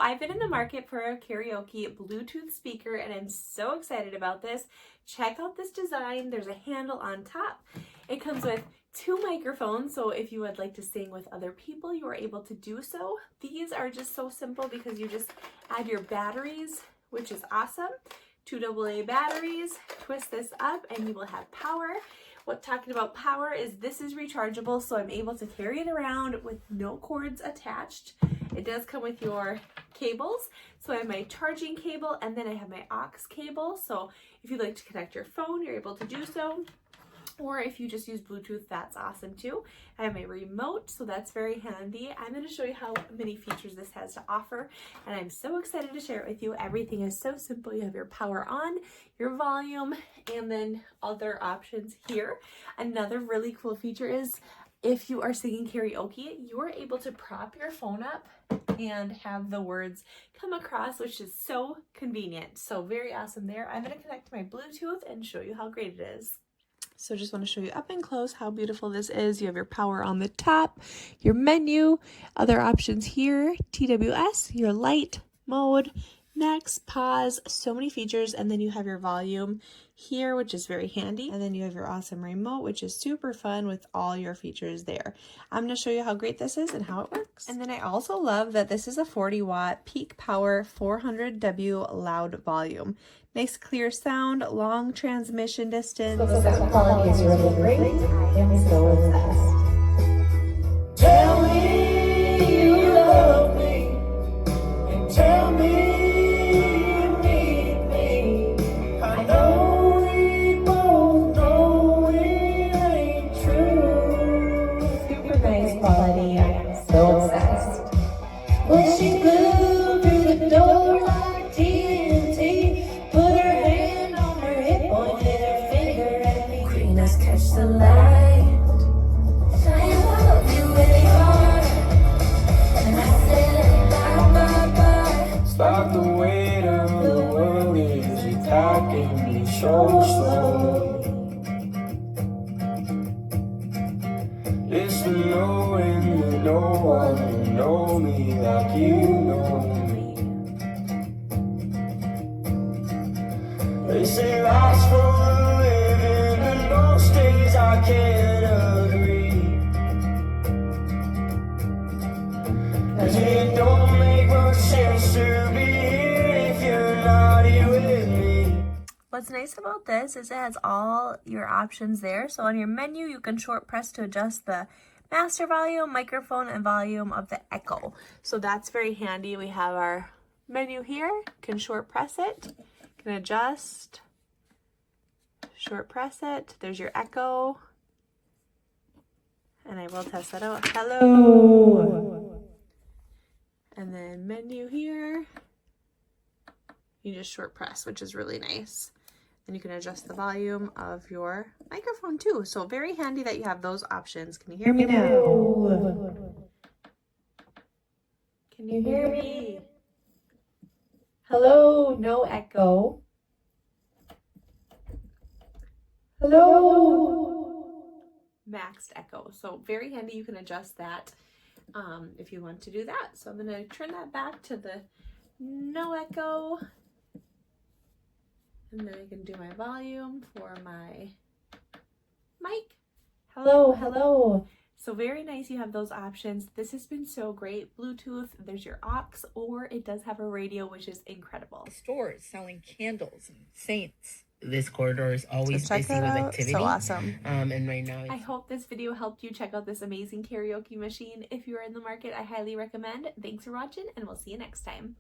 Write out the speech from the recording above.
I've been in the market for a karaoke Bluetooth speaker and I'm so excited about this. Check out this design. There's a handle on top. It comes with 2 microphones, so if you would like to sing with other people, you are able to do so. These are just so simple because you just add your batteries, which is awesome. 2 AA batteries, twist this up and you will have power. Talking about power is this is rechargeable, so I'm able to carry it around with no cords attached. It does come with your cables. So I have my charging cable and then I have my aux cable. So if you'd like to connect your phone, you're able to do so. Or if you just use Bluetooth, that's awesome too. I have my remote, so that's very handy. I'm going to show you how many features this has to offer, and I'm so excited to share it with you. Everything is so simple. You have your power on, your volume, and then other options here. Another really cool feature is if you are singing karaoke, you are able to prop your phone up and have the words come across, which is so convenient. So very awesome there. I'm going to connect to my Bluetooth and show you how great it is. So just want to show you up and close how beautiful this is. You have your power on the top, your menu, other options here, TWS, your light mode, next, pause, so many features, and then you have your volume here, which is very handy, and then you have your awesome remote, which is super fun with all your features there. I'm going to show you how great this is and how it works. And then I also love that this is a 40-watt peak power 400W loud volume. Nice clear sound, long transmission distance. The sound quality is really great. I am so obsessed. Tell me you love me, and tell me you need me. I know we both know it ain't true. Super nice quality. I am so obsessed. Well, she glued to the door like TNT. Put her hand on her hip, pointed her finger at me. Queen, let's catch the light. I love you really hard. And I said, bye, bye, bye. Stop the weight of the world is attacking me so slowly. It's the knowing that no one will know me like you know me. They say life's for the living, and most days I can't agree. 'Cause it don't make much sense to be here if you're not here with me. What's nice about this is it has all your options there. So on your menu, you can short press to adjust the master volume, microphone, and volume of the echo. So that's very handy. We have our menu here. You can short press it. Can adjust, short press it. There's your echo, and I will test that out. Hello, and then menu here. You just short press, which is really nice, and you can adjust the volume of your microphone too. So very handy that you have those options. Can you hear me now? Can you hear me? Hello, no echo. Hello. Maxed echo. So very handy. You can adjust that if you want to do that. So I'm going to turn that back to the no echo. And then I can do my volume for my mic. Hello, hello. So very nice, you have those options. This has been so great. Bluetooth, there's your aux, or it does have a radio, which is incredible. Stores selling candles and saints. This corridor is always So check busy that with out. activity. So awesome. And right now I hope this video helped you check out this amazing karaoke machine. If you are in the market, I highly recommend. Thanks for watching, and we'll see you next time.